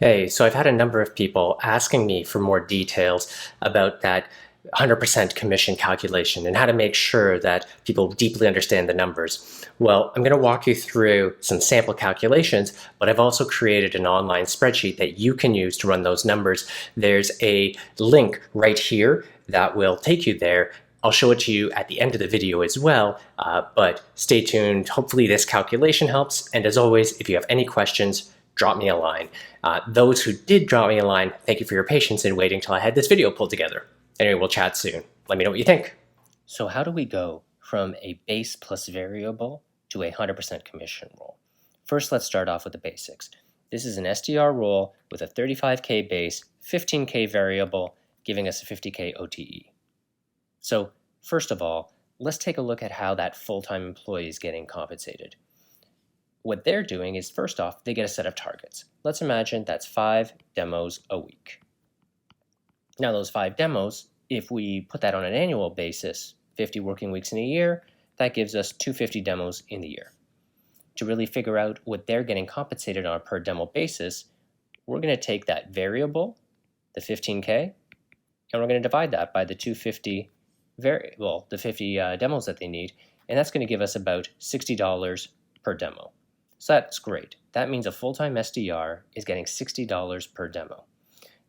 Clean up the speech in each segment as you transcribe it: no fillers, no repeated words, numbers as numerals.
Hey, so I've had a number of people asking me for more details about that 100% commission calculation and how to make sure that people deeply understand the numbers. Well, I'm going to walk you through some sample calculations, but I've also created an online spreadsheet that you can use to run those numbers. There's a link right here that will take you there. I'll show it to you at the end of the video as well, but stay tuned. Hopefully this calculation helps. And as always, if you have any questions, drop me a line. Those who did drop me a line, thank you for your patience in waiting till I had this video pulled together. Anyway, we'll chat soon. Let me know what you think. So how do we go from a base plus variable to a 100% commission rule? First, let's start off with the basics. This is an SDR rule with a 35K base, 15K variable, giving us a 50K OTE. So first of all, let's take a look at how that full-time employee is getting compensated. What they're doing is, first off, they get a set of targets. Let's imagine that's 5 demos a week. Now those 5 demos, if we put that on an annual basis, 50 working weeks in a year, that gives us 250 demos in the year. To really figure out what they're getting compensated on a per demo basis, we're going to take that variable, the 15K, and we're going to divide that by the 250 the 50 demos that they need, and that's going to give us about $60 per demo. So that's great. That means a full-time SDR is getting $60 per demo.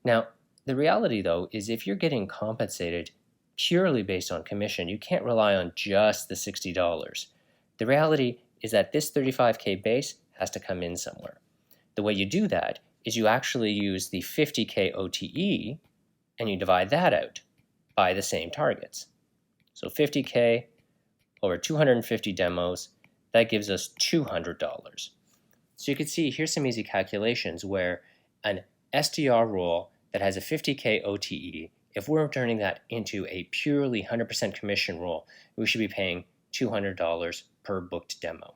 Now, the reality though is if you're getting compensated purely based on commission, you can't rely on just the $60. The reality is that this 35K base has to come in somewhere. The way you do that is you actually use the 50K OTE and you divide that out by the same targets. So 50K over 250 demos, that gives us $200. So you can see here's some easy calculations where an SDR role that has a 50K OTE, if we're turning that into a purely 100% commission role, we should be paying $200 per booked demo.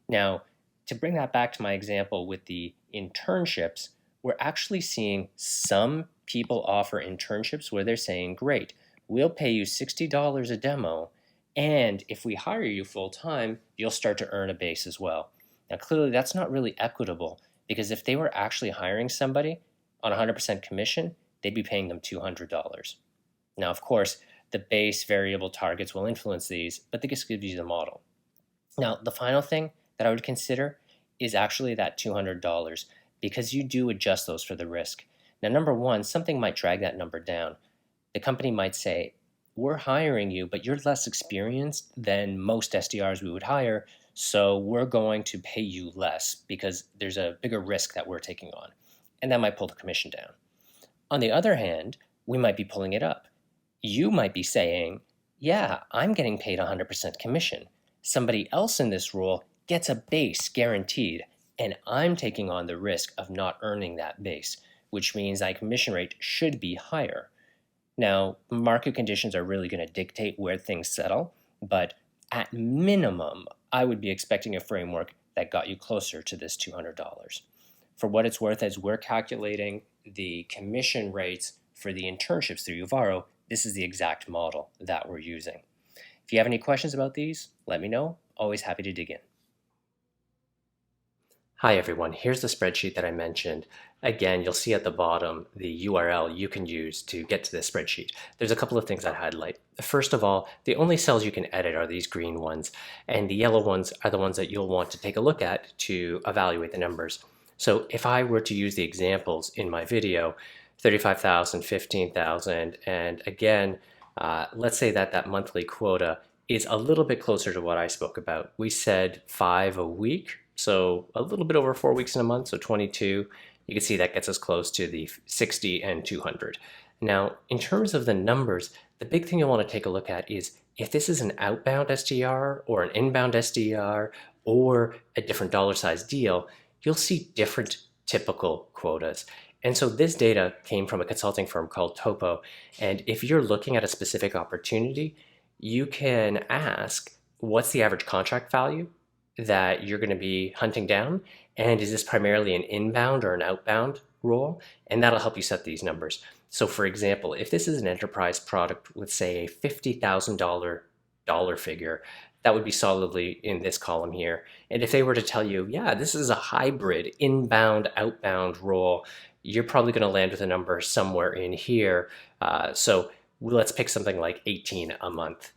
Now, to bring that back to my example with the internships, we're actually seeing some people offer internships where they're saying, great, we'll pay you $60 a demo, and if we hire you full-time, you'll start to earn a base as well. Now, clearly, that's not really equitable because if they were actually hiring somebody on 100% commission, they'd be paying them $200. Now, of course, the base variable targets will influence these, but this gives you the model. Now, the final thing that I would consider is actually that $200 because you do adjust those for the risk. Now, number one, something might drag that number down. The company might say, we're hiring you, but you're less experienced than most SDRs we would hire, so we're going to pay you less because there's a bigger risk that we're taking on. And that might pull the commission down. On the other hand, we might be pulling it up. You might be saying, yeah, I'm getting paid 100% commission. Somebody else in this role gets a base guaranteed, and I'm taking on the risk of not earning that base, which means my commission rate should be higher. Now, market conditions are really going to dictate where things settle, but at minimum, I would be expecting a framework that got you closer to this $200. For what it's worth, as we're calculating the commission rates for the internships through Uvaro, this is the exact model that we're using. If you have any questions about these, let me know. Always happy to dig in. Hi everyone, here's the spreadsheet that I mentioned. Again, you'll see at the bottom the URL you can use to get to this spreadsheet. There's a couple of things I'd highlight. First of all, the only cells you can edit are these green ones, and the yellow ones are the ones that you'll want to take a look at to evaluate the numbers. So if I were to use the examples in my video, 35,000, 15,000, and again, let's say that that monthly quota is a little bit closer to what I spoke about. We said 5 a week, so a little bit over 4 weeks in a month, so 22. You can see that gets us close to the 60 and 200. Now, in terms of the numbers, the big thing you'll want to take a look at is if this is an outbound SDR or an inbound SDR or a different dollar size deal, you'll see different typical quotas. And so this data came from a consulting firm called Topo. And if you're looking at a specific opportunity, you can ask, what's the average contract value that you're going to be hunting down? And is this primarily an inbound or an outbound role? And that'll help you set these numbers. So for example, if this is an enterprise product with say a $50,000 figure, that would be solidly in this column here. And if they were to tell you, yeah, this is a hybrid inbound, outbound role, you're probably going to land with a number somewhere in here. So let's pick something like 18 a month.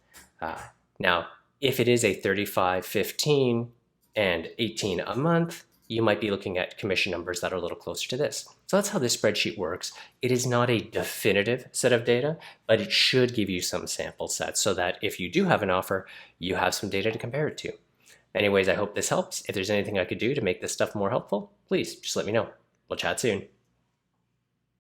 Now, if it is a 35-15 and 18 a month, you might be looking at commission numbers that are a little closer to this. So that's how this spreadsheet works. It is not a definitive set of data, but it should give you some sample sets so that if you do have an offer, you have some data to compare it to. Anyways, I hope this helps. If there's anything I could do to make this stuff more helpful, please just let me know. We'll chat soon.